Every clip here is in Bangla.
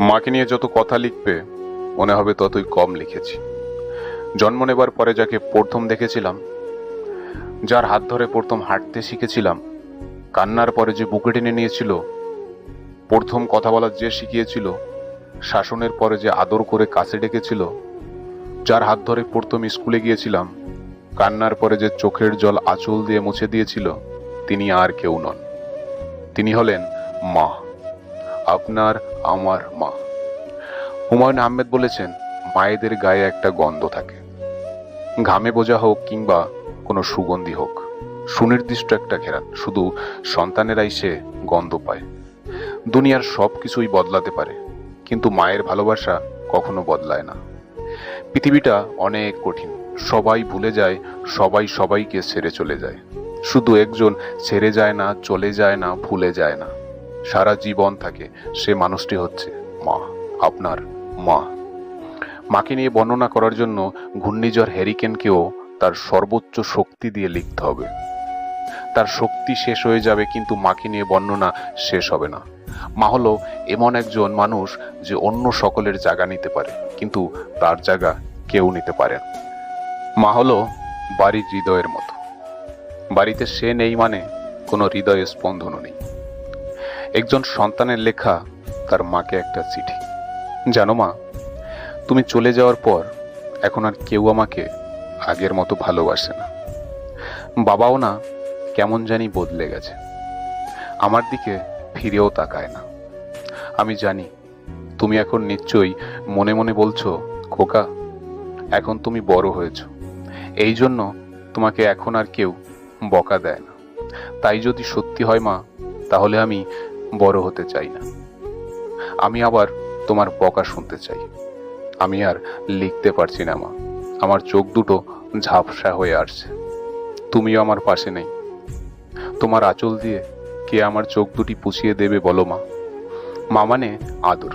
মাকে নিয়ে যত কথা লিখবে মনে হবে ততই কম লিখেছি। জন্ম নেবার পরে যাকে প্রথম দেখেছিলাম, যার হাত ধরে প্রথম হাঁটতে শিখেছিলাম, কান্নার পরে যে বুকে টেনে নিয়েছিল, প্রথম কথা বলা যে শিখিয়েছিল, শাসনের পরে যে আদর করে কাছে ডেকেছিল, যার হাত ধরে প্রথম স্কুলে গিয়েছিলাম, কান্নার পরে যে চোখের জল আঁচল দিয়ে মুছে দিয়েছিল, তিনি আর কেউ নন। তিনি হলেন মা, আপনার আমার মা। হুমায়ুন আহমেদ বলেছেন, মায়েদের গায়ে একটা গন্ধ থাকে, ঘামে বোঝা হোক কিংবা কোনো সুগন্ধি হোক, সুনির্দিষ্ট একটা ঘেরান। শুধু সন্তানেরাই সে গন্ধ পায়। দুনিয়ার সব কিছুই বদলাতে পারে, কিন্তু মায়ের ভালোবাসা কখনো বদলায় না। পৃথিবীটা অনেক কঠিন, সবাই ভুলে যায়, সবাই সবাইকে ছেড়ে চলে যায়। শুধু একজন ছেড়ে যায় না, চলে যায় না, ভুলে যায় না, সারা জীবন থাকে। সে মানুষটি হচ্ছে মা, আপনার মা। মাকে নিয়ে বর্ণনা করার জন্য ঘূর্ণিঝড় হ্যারিকেনকেও তার সর্বোচ্চ শক্তি দিয়ে লিখতে হবে। তার শক্তি শেষ হয়ে যাবে, কিন্তু মাকে নিয়ে বর্ণনা শেষ হবে না। মা হলো এমন একজন মানুষ যে অন্য সকলের জায়গা নিতে পারে, কিন্তু তার জায়গা কেউ নিতে পারে না। মা হলো বাড়ির হৃদয়ের মতো। বাড়িতে সে নেই মানে কোনো হৃদয় স্পন্দনও নেই। একজন সন্তানের লেখা তার মাকে একটা চিঠি। জানো মা, তুমি চলে যাওয়ার পর এখন আর কেউ আমাকে আগের মতো ভালোবাসে না। বাবাও না, কেমন জানি বদলে গেছে, আমার দিকে ফিরেও তাকায় না। আমি জানি তুমি এখন নিশ্চয়ই মনে মনে বলছো, খোকা, এখন তুমি বড় হয়েছো, এই জন্য তোমাকে এখন আর কেউ বকা দেয় না। তাই যদি সত্যি হয় মা, তাহলে আমি বড় হতে চাই না। আমি আবার তোমার বকা শুনতে চাই। আমি আর লিখতে পারছি না মা, আমার চোখ দুটো ঝাপসা হয়ে আসছে। তুমিও আমার পাশে নেই। তোমার আঁচল দিয়ে কে আমার চোখ দুটি পুছিয়ে দেবে বলো মা? মা মানে আদর,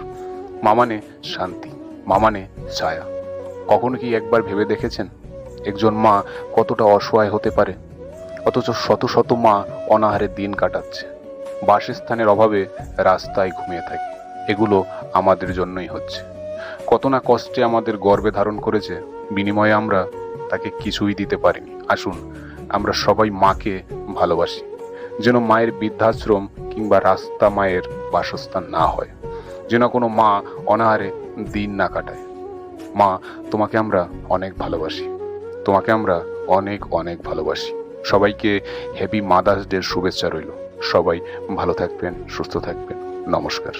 মা মানে শান্তি, মা মানে ছায়া। কখনো কি একবার ভেবে দেখেছেন একজন মা কতটা অসহায় হতে পারে? অথচ শত শত মা অনাহারে দিন কাটাচ্ছে, বাসস্থানের অভাবে রাস্তায় ঘুমিয়ে থাকে। এগুলো আমাদের জন্যই হচ্ছে। কত না কষ্টে আমাদের গর্ভে ধারণ করেছে, বিনিময়ে আমরা তাকে কিছুই দিতে পারিনি। আসুন আমরা সবাই মাকে ভালোবাসি, যেন মায়ের বৃদ্ধাশ্রম কিংবা রাস্তা মায়ের বাসস্থান না হয়, যেন কোনো মা অনাহারে দিন না কাটায়। মা, তোমাকে আমরা অনেক ভালোবাসি, তোমাকে আমরা অনেক অনেক ভালোবাসি। সবাইকে হ্যাপি মাদার্স ডে শুভেচ্ছা রইল। সবাই ভালো থাকবেন, সুস্থ থাকবেন। নমস্কার।